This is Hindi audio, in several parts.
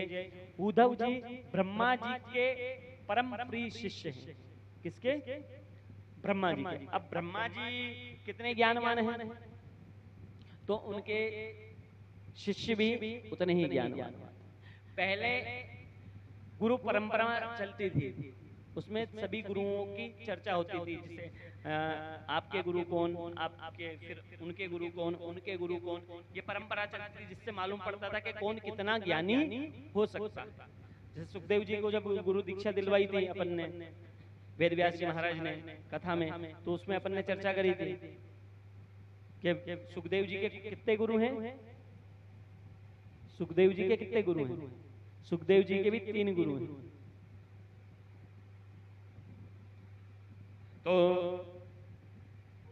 जय। उद्धव जी ब्रह्मा जी के परम प्रिय शिष्य हैं। किसके? ब्रह्मा जी के। अब ब्रह्मा जी कितने ज्ञानवान हैं, तो उनके शिष्य भी उतने ही ज्ञानवान। पहले गुरु परंपरा चलती थी, उसमें सभी गुरुओं की चर्चा होती थी, जैसे आपके गुरु कौन, आपके फिर उनके गुरु कौन, उनके गुरु कौन, ये परंपरा चलती थी, जिससे मालूम पड़ता था कि कौन कितना ज्ञानी हो सकता। जैसे सुखदेव जी को जब गुरु दीक्षा दिलवाई थी अपन ने, वेद व्यास जी महाराज ने कथा में, तो उसमें अपन ने चर्चा करी थी कि सुखदेव जी के कितने गुरु हैं। सुखदेव जी के कितने गुरु हैं? सुखदेव जी के भी 3 गुरु हैं। तो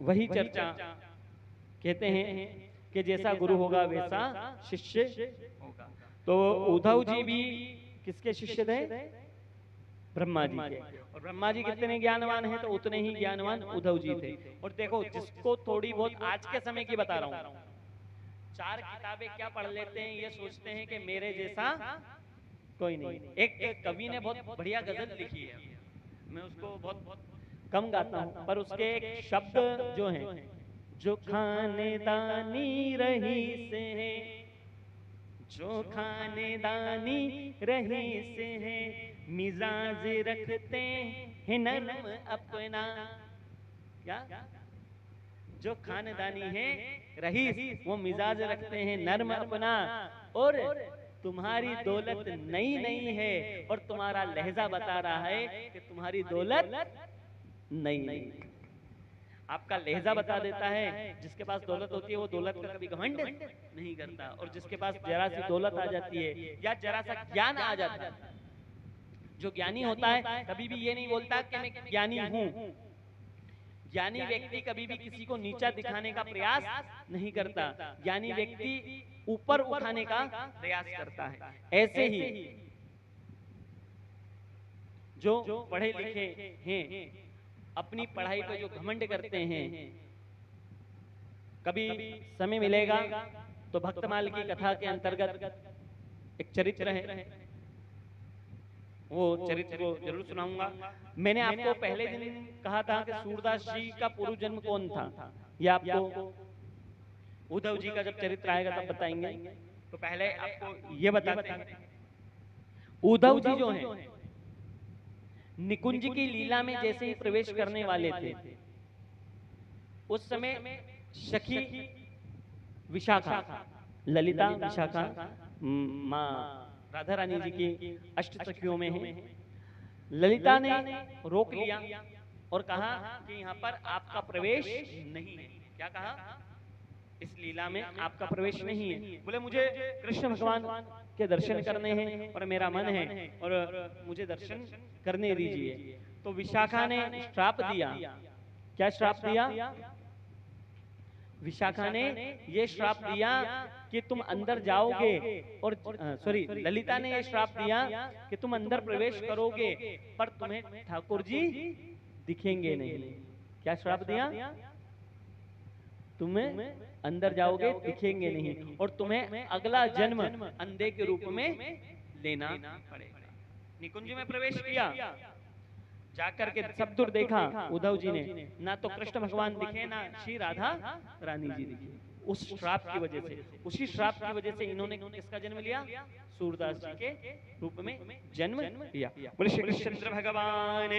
वही चर्चा कहते हैं कि जैसा गुरु होगा वैसा शिष्य होगा। तो उद्धव जी भी किसके शिष्य थे? ब्रह्मा जी के। और ब्रह्मा जी कितने ज्ञानवान हैं, तो उतने ही ज्ञानवान उद्धव जी थे। और देखो, जिसको थोड़ी बहुत आज के समय की बता रहा हूं, 4 किताबें क्या पढ़ लेते हैं, ये सोचते हैं कि मेरे जैसा कोई नहीं। एक कवि ने बहुत बढ़िया गजल लिखी है, मैं उसको बहुत कम गाता हूं, पर उसके एक शब्द जो हैं, जो खानेदानी रही से है, जो खानेदानी रही से है, मिजाज रखते हैं नरम अपना। क्या? जो खानदानी है रहीस, वो मिजाज रखते हैं नरम अपना, और तुम्हारी दौलत नई नहीं है, और तुम्हारा लहजा बता रहा है कि तुम्हारी दौलत नई नहीं। आपका लहजा बता देता है, जिसके पास दौलत होती है वो दौलत का कभी घमंड नहीं करता, और जिसके पास जरा सी दौलत आ जाती है या जरा सा ज्ञान आ जाता है, जो ज्ञानी होता है कभी भी ये नहीं बोलता कि मैं ज्ञानी हूं। ज्ञानी व्यक्ति कभी भी किसी को नीचा दिखाने का प्रयास नहीं करता, ज्ञानी व्यक्ति ऊपर उठाने का प्रयास करता है। ऐसे ही जो पढ़े लिखे हैं, अपनी पढ़ाई पर जो घमंड करते हैं, कभी समय मिलेगा तो भक्तमाल की कथा के अंतर्गत एक चरित्र है, वो चरित्र को जरूर सुनाऊंगा। मैंने आपको पहले दिन कहा था कि सूरदास जी का पूर्व जन्म कौन था, ये आपको उद्धव जी का जब चरित्र आएगा तब बताएंगे। तो पहले आपको ये बताते हैं, उद्धव जी जो हैं निकुंज की लीला में जैसे ही प्रवेश करने वाले थे, उस समय सखी विशाखा, ललिता विशाखा माँ राधा रानी जी की अष्ट सखियों में है। ललिता ने रोक लिया और कहा कि यहाँ पर आपका प्रवेश नहीं है। क्या कहा? इस लीला में आपका प्रवेश नहीं है। बोले मुझे कृष्ण भगवान के दर्शन करने हैं और मेरा मन है और मुझे दर्शन करने दीजिए। तो विशाखा ने श्राप दिया। क्या श्राप दिया? विशाखा ने ये श्राप दिया कि तुम अंदर जाओगे, और सॉरी, ललिता ने ये श्राप दिया कि तुम अंदर प्रवेश करोगे पर तुम्हें ठाकुर जी दिखेंगे नहीं। क्या श्राप दिया? तुम्हें अंदर जाओगे दिखेंगे नहीं, और तुम्हें अगला जन्म अंधे के रूप में लेना पड़ेगा। निकुंज में प्रवेश किया, जाकर के सब दूर देखा उद्धव जी ने, ना तो कृष्ण भगवान दिखे ना श्री राधा रानी जी दिखे। उस श्राप की वजह से, उसी श्राप की वजह से इन्होंने किसका जन्म लिया? सूरदास जी के रूप में जन्म लिया। बोले श्री कृष्णचंद्र भगवान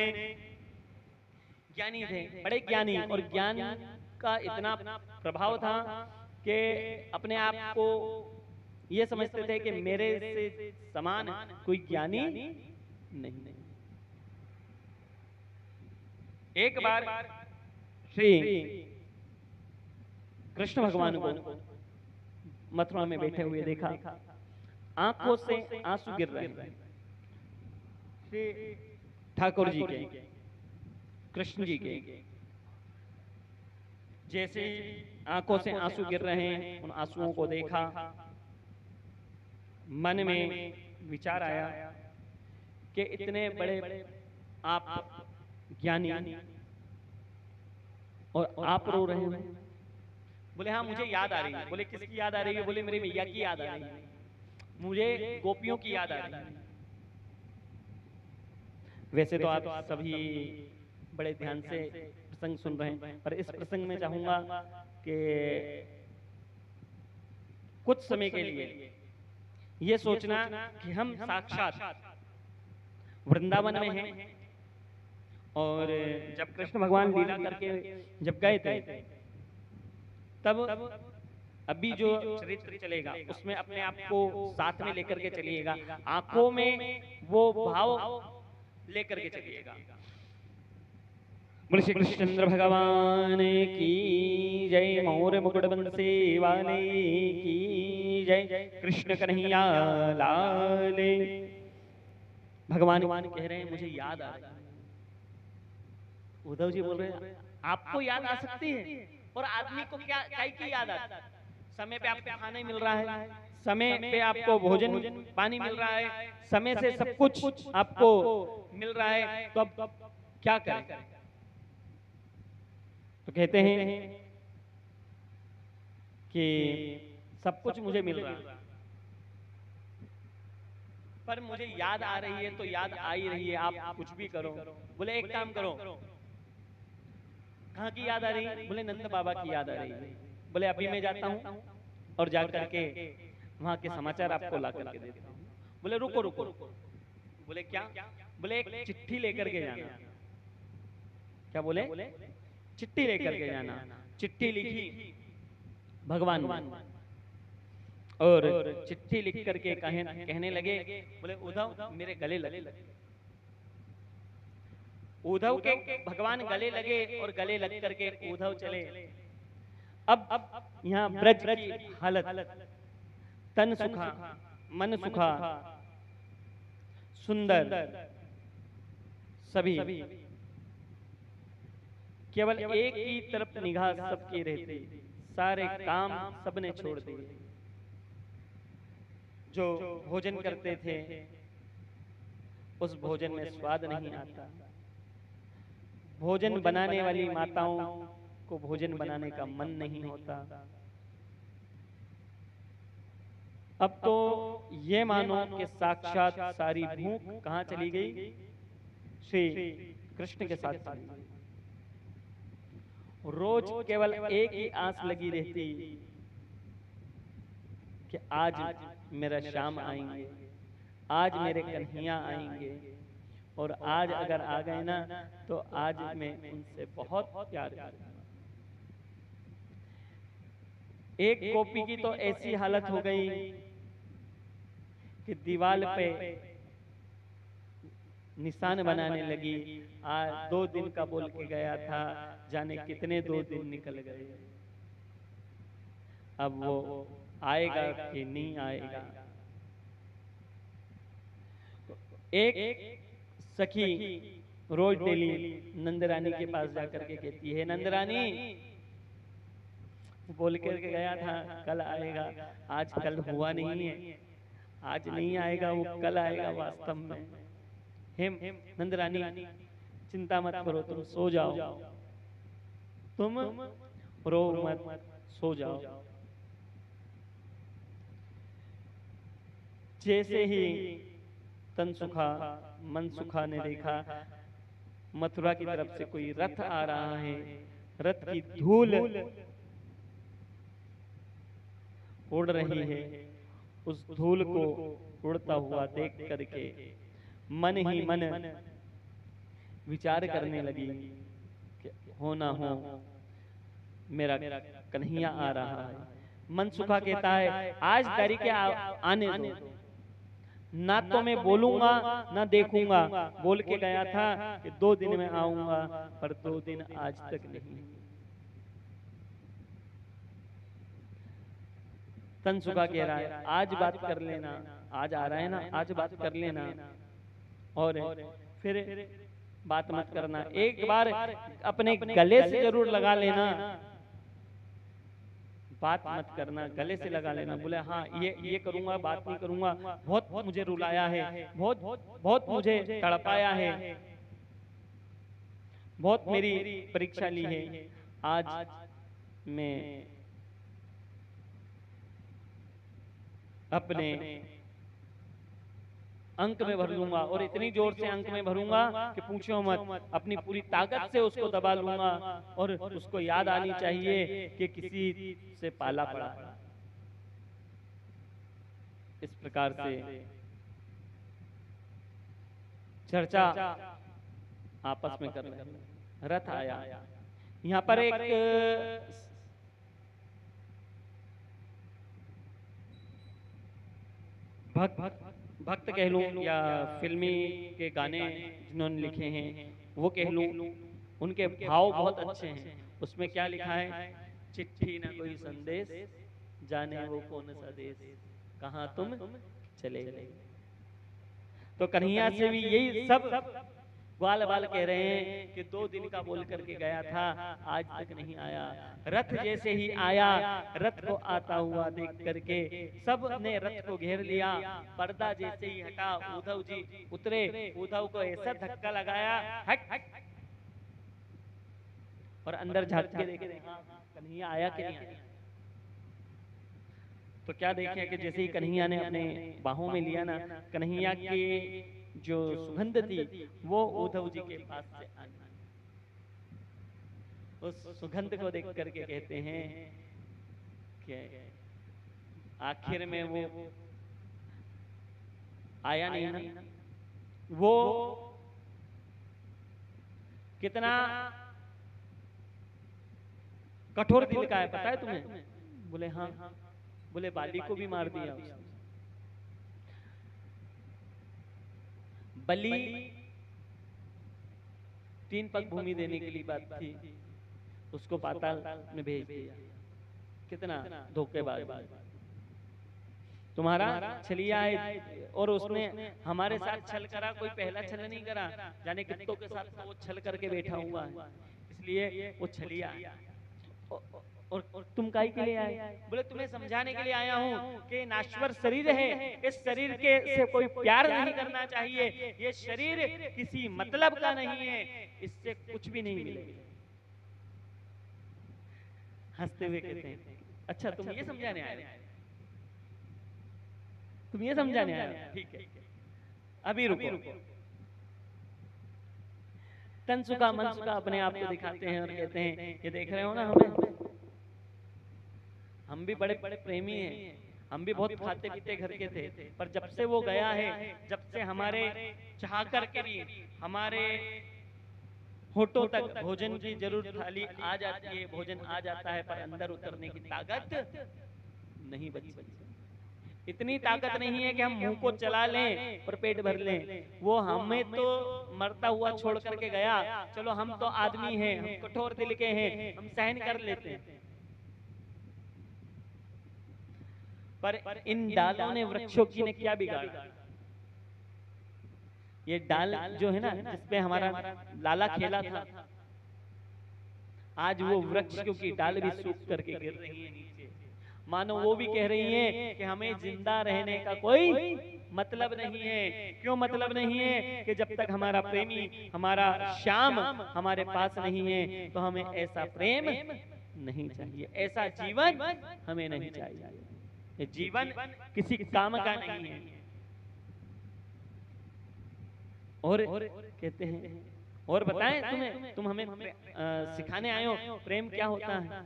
ज्ञानी थे, बड़े ज्ञानी, और ज्ञान का इतना प्रभाव था कि अपने आप को ये समझते थे कि मेरे से समान कोई ज्ञानी नहीं। एक बार श्री कृष्ण भगवान को मथुरा में बैठे हुए देखा, आंखों से आंसू गिर रहे हैं। श्री ठाकुर जी के, कृष्ण जी के, जैसे आंखों से आंसू गिर रहे हैं, उन आंसुओं को देखा, मन में विचार आया कि इतने बड़े आप ज्ञानी और आप रो रहे हैं। बोले हाँ मुझे याद आ रही है। बोले किसकी याद आ रही है? बोले मेरी मैया की याद आ रही है, मुझे गोपियों की याद आ रही है। वैसे तो आप सभी बड़े ध्यान से प्रसंग सुन रहे हैं, पर इस प्रसंग में चाहूंगा कि कुछ समय के लिए ये सोचना कि हम साक्षात वृंदावन में हैं, और जब कृष्ण भगवान लीला करके जब गए थे, तब अभी जो चरित्र चलेगा उसमें अपने आप को साथ में लेकर के चलिएगा, आंखों में वो भाव लेकर के चलिएगा। बोले श्री कृष्णचंद्र भगवान की जय, मौर्य मुकुट बंसी वाले की जय, कृष्ण कन्हैया लाल। भगवान कह रहे हैं मुझे याद आ रही है। उद्धव जी बोल रहे हैं आपको याद आ सकती है, और आदमी को क्या की याद आती है? समय पे आपको खाना मिल रहा है, समय पे आपको भोजन पानी मिल रहा है, समय से सब कुछ आपको मिल रहा है, तो अब क्या करें? तो कहते हैं कि सब कुछ मुझे मिल रहा है, पर मुझे याद आ रही है, तो याद आ ही रही है, आप कुछ भी करो। बोले एक काम करो, कहाँ की याद आ रही है? बोले नंद बाबा की याद आ रही है। बोले अभी मैं जाता हूँ और जा करके वहां के समाचार आपको ला करके देता हूँ। बोले रुको रुको रुको। बोले क्या? बोले एक चिट्ठी लेकर के जाना। क्या बोले? चिट्ठी लेकर के जाना। चिट्ठी लिखी भगवान, और चिट्ठी लिख करके कहने लगे, बोले उद्धव मेरे गले लगे। उद्धव के भगवान गले लगे, और गले लग करके उद्धव चले। अब यहाँ ब्रज की हालत, तन सुखा मन सुखा सुंदर सभी, केवल एक ही तरफ निगाह सबकी रहती, सारे काम सबने छोड़ दिए। जो भोजन करते थे उस भोजन में स्वाद नहीं आता, भोजन बनाने वाली माताओं को भोजन बनाने का मन नहीं होता। अब तो ये मानो कि साक्षात सारी भूख कहाँ चली गई? श्री कृष्ण के साथ चली गई। रोज केवल एक ही आस लगी रहती कि आज मेरा श्याम आएंगे, आज मेरे कन्हैया आएंगे, और आज अगर आ गए ना तो आज मैं उनसे बहुत प्यार करूंगा। एक गोपी की तो ऐसी हालत हो गई कि दीवार पे निशान बनाने लगी, आज 2 दिन का बोल के गया था, जाने कितने 2 दिन निकल गए, अब वो आएगा कि नहीं आएगा। एक सखी रोज डेली नंदरानी के पास जाकर के कहती है, नंदरानी बोल करके गया था कल आएगा, आज कल हुआ नहीं है, आज नहीं आएगा, वो कल आएगा वास्तव में। हेम नंदरानी चिंता मत करो, तुम सो जाओ, तुम रो मत, सो जाओ। जैसे ही तन सुखा मन सुखा ने देखा मथुरा की तरफ से कोई रथ आ रहा है, रथ की धूल उड़ रही है, उस धूल को उड़ता हुआ देख करके मन ही मन विचार करने लगी कि हो ना हो मेरा कन्हैया आ रहा है। मन सुखा कहता है आज तारीख आने दो, ना तो मैं बोलूंगा ना देखूंगा, बोल के गया था कि 2 दिन में आऊंगा, पर 2 दिन आज तक नहीं। तन सुखा कह रहा है आज बात कर लेना, आज आ रहा है ना, आज बात कर लेना, और फिर बात मत करना, एक बार अपने गले से जरूर लगा लेना, बात मत करना, गले से लगा लेना। बोले हाँ ये करूंगा, बात नहीं करूंगा, बहुत मुझे रुलाया है, बहुत मुझे तड़पाया है, बहुत मेरी परीक्षा ली है, आज मैं अपने अंक में भर लूंगा, और इतनी जोर से अंक में भरूंगा कि पूछो मत, अपनी पूरी ताकत से उसको दबा लूंगा, और उसको याद आनी चाहिए कि किसी से पाला पड़ा। इस प्रकार से चर्चा आपस में कर रहे हैं। रथ आया, यहाँ पर एक भक्त कह लूं, या फिल्मी के गाने जिन्होंने लिखे हैं वो कह लूं, उनके भाव बहुत अच्छे हैं। उसमें क्या लिखा है, चिट्ठी न कोई संदेश, जाने वो कौन सा देश, कहाँ तुम चले गए। तो कन्हैया से भी यही सब ग्वाल बाल कह रहे हैं कि 2 दिन का बोल करके गया था, आज तक नहीं आया। रथ जैसे ही आया, रथ को आता हुआ देख करके सब ने रथ को घेर लिया। पर्दा जैसे ही हटा, उद्धव जी उतरे, उद्धव को ऐसा धक्का लगाया, हट हट, और अंदर झांक के देखे कन्हैया आया कि नहीं आया। तो क्या देखे कि जैसे ही कन्हैया ने अपने बाहों में लिया ना, कन्हैया की जो सुगंध थी वो उद्धव जी के पास से आई। उस सुगंध को देख करके कहते हैं कि आखिर में वो आया नहीं ना। वो कितना कठोर दिल का है पता है तुम्हें? बोले हाँ। बोले बाली को भी मार दिया उसने। बलि 3 पग भूमि देने के लिए बात थी, उसको पाताल में भेज दिया। कितना धोखेबाज। तुम्हारा छलिया है, और उसने हमारे साथ छल करा, कोई पहला छल नहीं करा, जाने कितनों के साथ वो छल करके बैठा हुआ है, इसलिए वो छलिया। और तुम काहे के लिए आए? बोले तुम्हें समझाने के लिए आया हूँ कि नाश्वर शरीर है, इस शरीर के से कोई प्यार नहीं करना चाहिए। ये शरीर किसी मतलब का नहीं है, इससे कुछ भी नहीं मिलेगा। हंसते हुए कहते हैं अच्छा तुम ये समझाने आए, तुम ये समझाने आए, ठीक है अभी रुको। तन सुखा मन सुखा अपने आप को दिखाते हैं और कहते हैं ये देख रहे हो ना, हम भी बड़े बड़े प्रेमी हैं, हम भी बहुत खाते पीते घर के थे, पर जब से वो गया है, जब से हमारे चाह कर के भी हमारे होठों तक भोजन की जरूरत थाली आ जाती है, भोजन आ जाता है, पर अंदर उतरने की ताकत नहीं बची। इतनी ताकत नहीं है कि हम मुंह को चला लें और पेट भर लें। वो हमें तो मरता हुआ छोड़ करके गया, चलो हम तो आदमी हैं, हम कठोर दिल के हैं, हम सहन कर लेते हैं। पर इन डालों ने, वृक्षों की ने क्या बिगाड़ा? ये डाल जो है ना, जिसपे हमारा लाला खेला था, आज वो वृक्ष की डाल भी सूख करके गिर रही है नीचे। मानो वो भी कह रही हैं कि हमें जिंदा रहने का कोई मतलब नहीं है। क्यों मतलब नहीं है? कि जब तक हमारा प्रेमी, हमारा श्याम हमारे पास नहीं है, तो हमें ऐसा प्रेम नहीं चाहिए, ऐसा जीवन हमें नहीं चाहिए। ये जीवन किसी काम का नहीं है। और कहते हैं और बताएं तुम्हें, तुम हमें सिखाने आए हो प्रेम क्या होता है।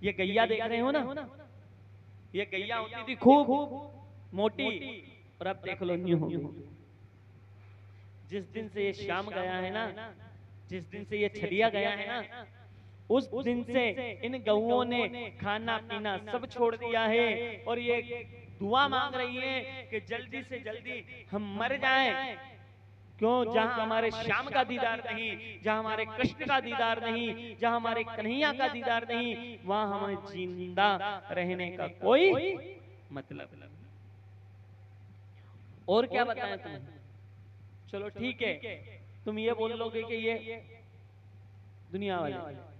ये गैया देख रहे हो ना, ये गैया होती थी खूब मोटी, और अब देख लो न्यू हो गई। जिस दिन से ये शाम गया है ना, जिस दिन से ये छलिया गया है ना, उस दिन से इन गऊओं ने खाना पीना सब छोड़ दिया है, और ये दुआ मांग रही है कि जल्दी से जल्दी हम मर जाएं। क्यों? जहां हमारे श्याम का दीदार नहीं, जहां हमारे कृष्ण का दीदार नहीं, जहां हमारे कन्हैया का दीदार नहीं, वहां हमें जिंदा रहने का कोई मतलब नहीं। और क्या बताएं तुम्हें? चलो ठीक है, तुम ये बोल लोगे कि ये दुनिया वाले।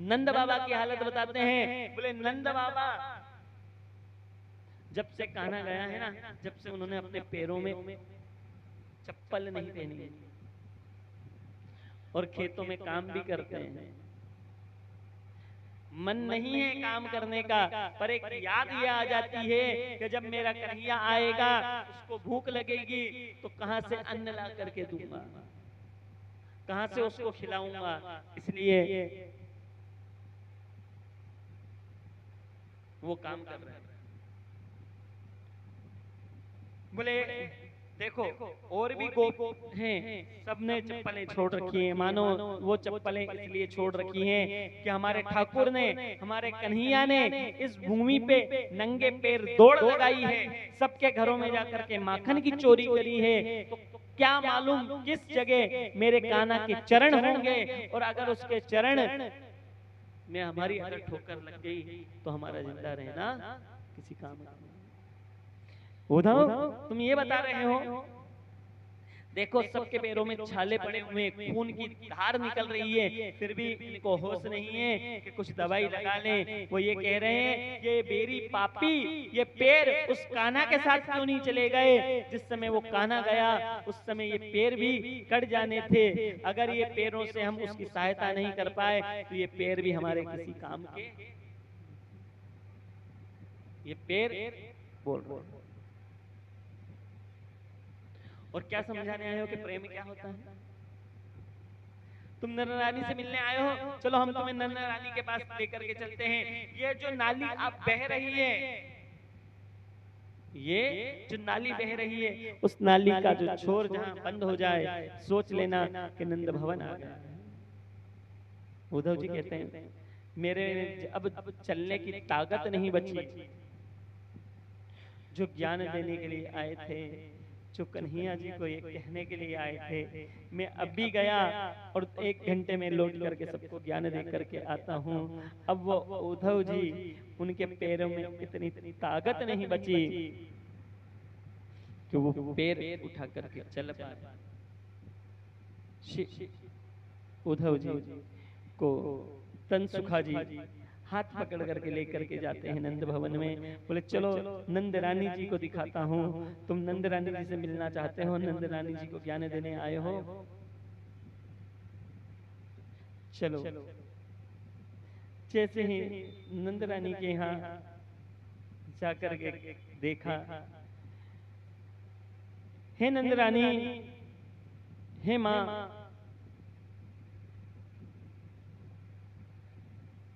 नंद बाबा की हालत बताते हैं। बोले नंद बाबा जब से कान्हा गया है ना, जब से उन्होंने अपने पैरों में चप्पल नहीं पहनी, और खेतों में काम भी करते हैं। मन नहीं है काम करने का, पर एक याद ये आ जाती है कि जब मेरा कन्हैया आएगा, उसको भूख लगेगी तो कहां से अन्न ला करके दूंगा, कहां से उसको खिलाऊंगा। इसलिए वो काम कर रहे हैं। बोले देखो और भी गोप हैं, सबने चप्पलें छोड़ रखी हैं, मानो वो चप्पलें इसलिए छोड़ रखी हैं कि हमारे ठाकुर ने, हमारे कन्हैया ने इस भूमि पे नंगे पैर दौड़ लगाई है, सबके घरों में जाकर के माखन की चोरी करी है। तो क्या मालूम किस जगह मेरे कान्हा के चरण होंगे, और अगर उसके चरण में हमारी अगर ठोकर लग गई तो हमारा जिंदा रहना किसी काम का। उद्धव तुम ये बता रहे हो, देखो सबके पैरों में छाले पड़े हुए, खून की धार निकल रही है, फिर भी इनको होश नहीं है कि कुछ दवाई लगा लें। वो ये कह रहे हैं ये बेरी पापी, ये पैर उस कान्हा के साथ क्यों नहीं चले गए? जिस समय वो कान्हा गया उस समय ये पैर भी कट जाने थे। अगर ये पैरों से हम उसकी सहायता नहीं कर पाए तो ये पैर भी हमारे किसी काम के। ये पैर बोल रहे हैं। और क्या समझाने आए हो कि प्रेम क्या होता है? तुम नर रानी से मिलने आए हो, चलो हम तुम्हें नर रानी के पास लेकर के चलते हैं। ये जो नाली आप बह रही है, ये जो नाली बह रही है, उस नाली का जो छोर जहां बंद हो जाए, सोच लेना कि नंद भवन आ गया। उद्धव जी कहते हैं मेरे अब चलने की ताकत नहीं बची। जो ज्ञान देने के लिए आए थे, जो कन्हैया जी को ये कहने के लिए आए थे, मैं अभी गया और 1 घंटे में लौट करके सबको ज्ञान दे करके आता हूँ। अब वो उद्धव जी, उनके पैरों में इतनी ताकत नहीं बची कि वो पैर उठा करके चल पाए। उद्धव जी को तनसुखा जी हाथ पकड़ करके लेकर के जाते हैं नंद भवन में। बोले चलो नंद रानी जी को दिखाता हूँ, तुम नंद रानी जी से मिलना चाहते हो, नंद रानी जी को ज्ञान देने आए हो, चलो। जैसे ही नंद रानी के यहाँ जाकर के देखा, हे नंद रानी, हे माँ,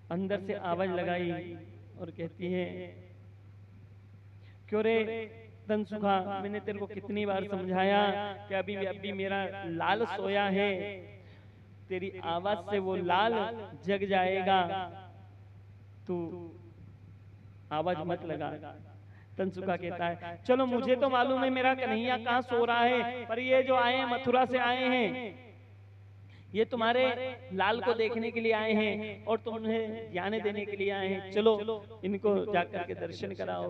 अंदर से आवाज लगाई और कहती है क्यों रे तनसुखा, मैंने तेरे को कितनी बार समझाया कि अभी मेरा लाल सोया है, तेरी आवाज से वो लाल जग जाएगा, तू आवाज मत लगा। तनसुखा कहता है चलो मुझे तो मालूम है मेरा कन्हैया कहाँ सो रहा है, पर ये जो आए हैं मथुरा से आए हैं, ये तुम्हारे लाल को देखने के लिए आए हैं और तुम्हें ज्ञान देने के लिए आए हैं, चलो इनको जाकर के दर्शन कराओ।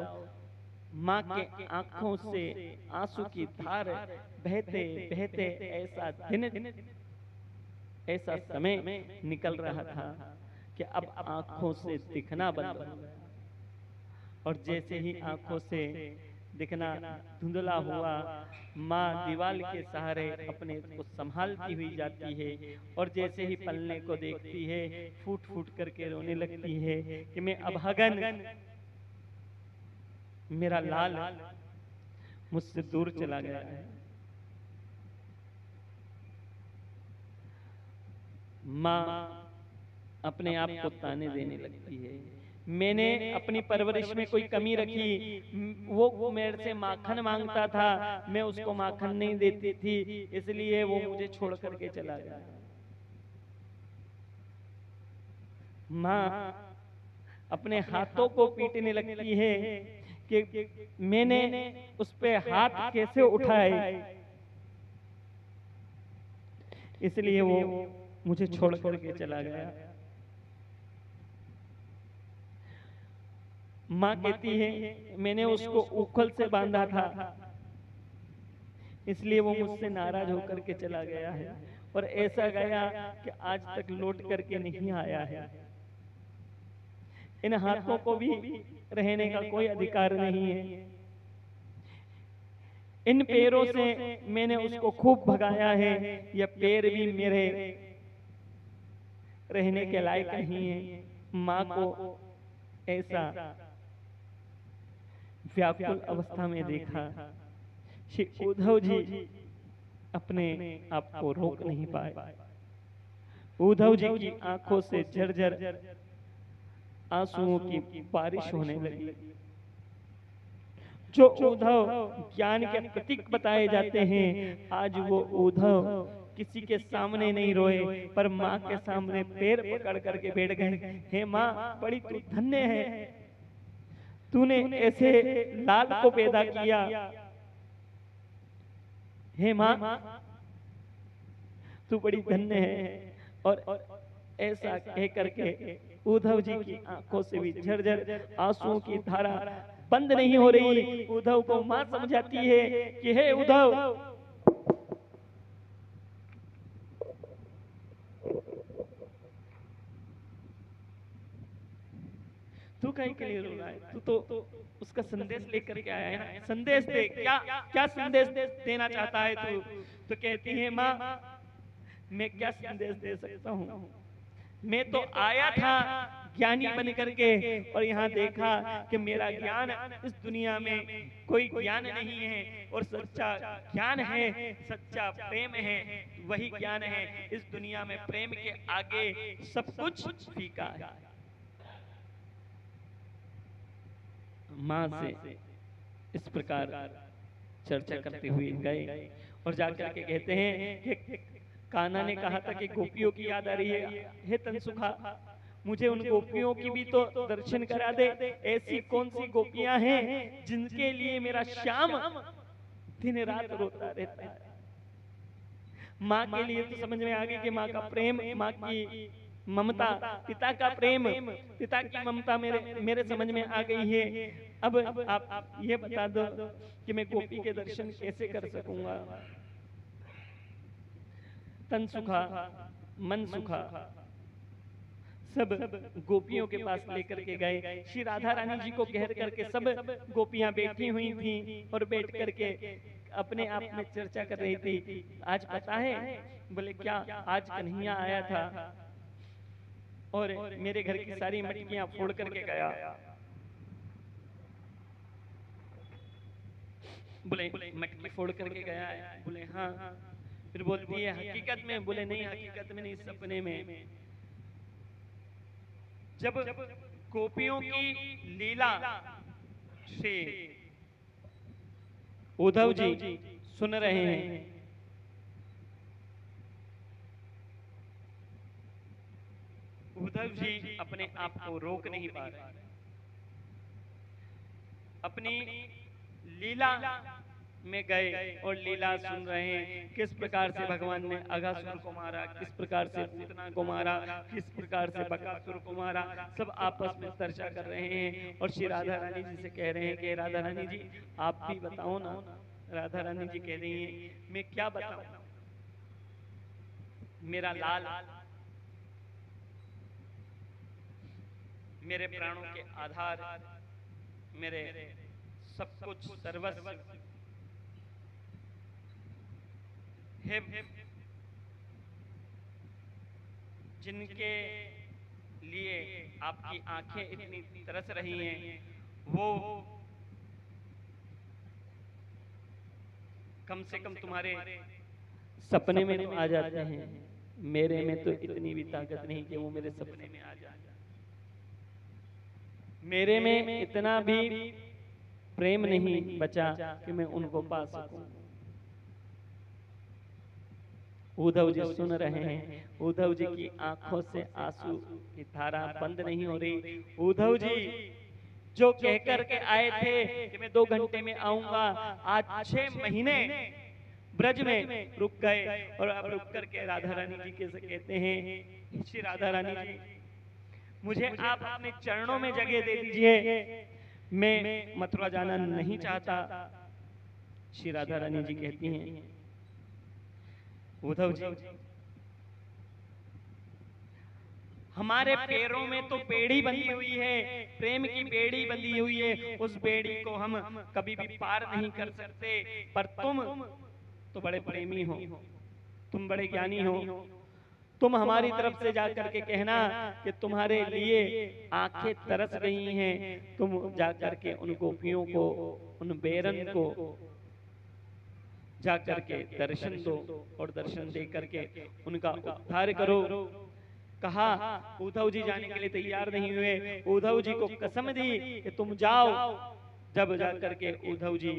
माँ के आंखों से आंसू की धार बहते बहते ऐसा समय निकल रहा था कि अब आंखों से दिखना बंद हो गया, और जैसे ही आंखों से दिखना धुंधला हुआ, माँ दीवाल के सहारे अपने को संभालती हुई जाती है, और जैसे ही पलने को देखती है फूट फूट करके रोने लगती है कि मैं अभागन, मेरा लाल मुझसे दूर चला गया है। माँ अपने आप को ताने देने लगती है, मैंने अपनी परवरिश में कोई कमी रखी, वो मेरे से माखन मांगता था, मैं उसको माखन नहीं देती थी, इसलिए वो मुझे छोड़ करके चला गया। माँ अपने हाथों को पीटने लगती है कि मैंने उस पे हाथ कैसे उठाए, इसलिए वो मुझे छोड़ करके चला गया। माँ कहती है मैंने उसको उखल से बांधा था, इसलिए वो मुझसे नाराज होकर के चला गया है, और ऐसा गया कि आज तक लौट करके नहीं आया है। इन हाथों को भी रहने का कोई अधिकार नहीं है, इन पैरों से मैंने उसको खूब भगाया है, ये पैर भी मेरे रहने के लायक नहीं है, माँ को ऐसा व्याकुल अवस्था में देखा, श्री उद्धव जी अपने आप को रोक नहीं पाए। उद्धव जी की आंखों से झरझर आंसुओं की बारिश होने लगी। जो उद्धव ज्ञान के प्रतीक बताए जाते हैं, आज वो उद्धव किसी के सामने नहीं रोए, पर माँ के सामने पैर पकड़ करके बैठ गए। हे माँ, बड़ी तू धन्य है, तूने ऐसे लाल को पैदा किया। हे माँ, तू बड़ी धन्य है। और ऐसा कह करके उद्धव जी की आंखों से भी झरझर आंसुओं की धारा बंद नहीं हो रही। उद्धव को मां समझाती है कि हे उद्धव, तू कहीं के लिए रो रहा है? तू तो उसका संदेश लेकर के आया है ना, संदेश दे। क्या क्या संदेश देना चाहता है तू? तो कहती है माँ, मैं क्या संदेश दे सकता हूँ? मैं तो आया था ज्ञानी बन करके, और यहाँ देखा कि मेरा ज्ञान इस दुनिया में कोई ज्ञान नहीं है, और सच्चा ज्ञान है, सच्चा प्रेम है, वही ज्ञान है। इस दुनिया में प्रेम के आगे सब कुछ फीका है। माँ से इस प्रकार चर्चा करते हुए गए और जाकर के कहते हैं कि कान्हा ने कहा था कि गोपियों की याद आ रही है। हे तनसुखा, मुझे उन गोपियों की भी तो दर्शन करा दे। ऐसी कौन सी गोपियां हैं जिनके लिए मेरा श्याम दिन रात रोता रहता है? माँ के लिए तो समझ में आ गई कि माँ का प्रेम, माँ की ममता, पिता का प्रेम, पिता की ममता मेरे समझ में आ गई है। अब आप ये बता दो कि मैं गोपी के दर्शन कैसे कर सकूंगा? तन सुखा, मन सुखा, सब गोपियों के पास लेकर के गए। श्री राधा रानी जी को घेर करके सब गोपियां बैठी हुई थी और बैठ करके अपने आप में चर्चा कर रही थी। आज पता है? बोले क्या? आज कन्हैया आया था और मेरे घर की सारी मटकियां फोड़ करके गया। बोले मटकी फोड़ करके गया है? बोले हाँ। फिर बोलती है हकीकत में? बोले नहीं, हकीकत में नहीं, सपने में। जब गोपियों की लीला से उद्धव जी सुन रहे हैं, उद्धव जी अपने आप को रोक नहीं पा रहे। अपनी लीला में गए और लीला सुन रहे हैं, किस प्रकार से भगवान ने अघासुर को मारा, किस प्रकार से पूतना को मारा, किस प्रकार से बकासुर को मारा। सब आपस में चर्चा कर रहे हैं और श्री राधा रानी जी से कह रहे हैं कि राधा रानी जी आप भी बताओ ना। राधा रानी जी कह रही हैं मैं क्या बताऊं, मेरा लाल मेरे प्राणों के आधार, मेरे सब कुछ सर्वस्व है, जिनके लिए आपकी आंखें इतनी तरस रही हैं, वो कम से कम तुम्हारे सपने में तो आ जाते हैं। मेरे में तो इतनी भी ताकत नहीं कि वो मेरे सपने में आ जाए। मेरे में इतना भी प्रेम नहीं बचा कि मैं उनको पा सकूं। उद्धव जी सुन रहे हैं, उद्धव जी की आंखों से आंसू की धारा बंद नहीं हो रही। उद्धव जी जो कहकर के आए थे कि मैं 2 घंटे में आऊंगा, आज 6 महीने ब्रज में रुक गए और अब रुक करके राधा रानी जी कैसे कहते हैं श्री राधा रानी जी मुझे आप अपने चरणों में जगह दे दीजिए, मैं मथुरा जाना नहीं चाहता। श्री राधा रानी जी कहती हैं उद्धव जी हमारे पैरों में तो बेड़ी बंधी हुई है, प्रेम की बेड़ी बंधी हुई है, उस बेड़ी को हम कभी भी पार नहीं कर सकते। पर तुम तो बड़े प्रेमी हो, तुम बड़े ज्ञानी हो, तुम हमारी तरफ से जाकर के कहना कि तुम्हारे लिए आंखें तरस गई हैं, तुम जाकर के उन गोपियों को, उन बेरन को जाकर के दर्शन दो और दर्शन दे करके उनका उद्धार करो। कहा, उद्धव जी जाने के लिए तैयार नहीं हुए। उद्धव जी को कसम दी कि तुम जाओ। जब जाकर के उद्धव जी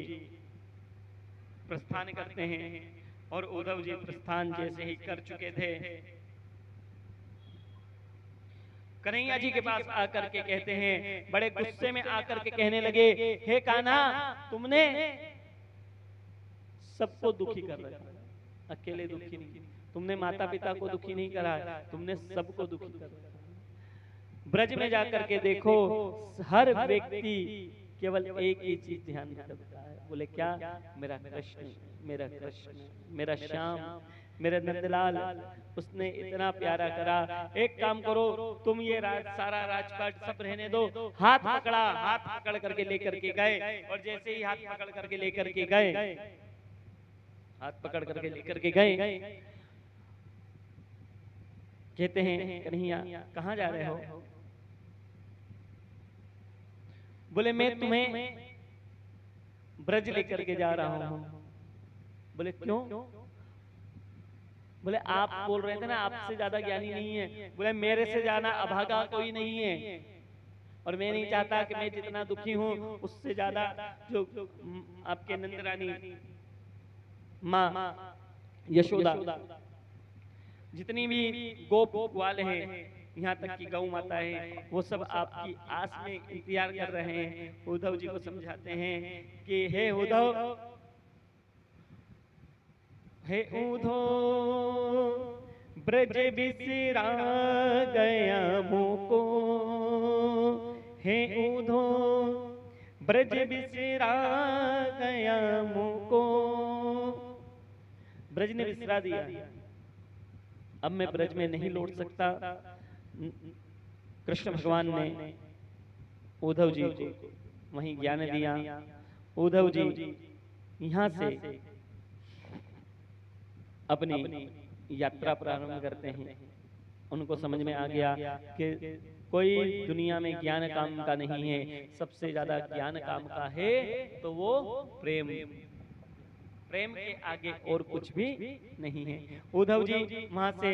प्रस्थान करते हैं और उद्धव जी प्रस्थान जैसे ही कर चुके थे, कन्हैया जी के पास आकर के कहते हैं, बड़े गुस्से में आकर के कहने लगे, हे कान्हा, तुमने सबको दुखी कर रखा, अकेले दुखी नहीं, तुमने माता पिता को दुखी नहीं करा, तुमने सबको दुखी कर रखा। ब्रज में जाकर के देखो, हर व्यक्ति केवल एक ही चीज ध्यान रखता है, बोले क्या, मेरा कृष्ण, मेरा कृष्ण, मेरा श्याम, मेरा नंदलाल, उसने इतना प्यारा करा। एक काम करो, तुम ये सारा राजपाट सब रहने दो। हाथ पकड़ा, हाथ पकड़ करके लेकर के गए, और जैसे ही हाथ पकड़ करके लेकर के गए, हाथ पकड़ करके लेकर के गए, कहते हैं, कन्हैया कहाँ जा रहे हो? बोले मैं तुम्हें ब्रज लेकर के जा रहा हूं। बोले क्यों? बोले आप बोल रहे थे ना आपसे ज्यादा ज्ञानी नहीं है। बोले मेरे से ज्यादा अभागा कोई नहीं है, और मैं नहीं चाहता कि मैं जितना दुखी हूं उससे ज्यादा जो आपके नंदरानी माँ यशोदा, जितनी भी गोप वाले हैं, यहाँ तक कि गौ माता है, वो सब आपकी आस में इंतजार कर रहे हैं। उद्धव जी को समझाते हैं कि हे उद्धव, हे उद्धव, ब्रज बिसरा गया मुको, हे उद्धव, ब्रज बिसरा गया मुको। ब्रज ने बिसरा दिया, अब मैं ब्रज में नहीं लौट सकता। कृष्ण भगवान ने उद्धव जी को वहीं ज्ञान दिया। उद्धव जी यहाँ से अपनी यात्रा प्रारंभ करते हैं। उनको समझ में आ गया कि कोई दुनिया में ज्ञान काम का नहीं है, सबसे ज्यादा ज्ञान काम का है तो वो प्रेम, प्रेम के आगे और कुछ भी नहीं है। उद्धव जी वहां से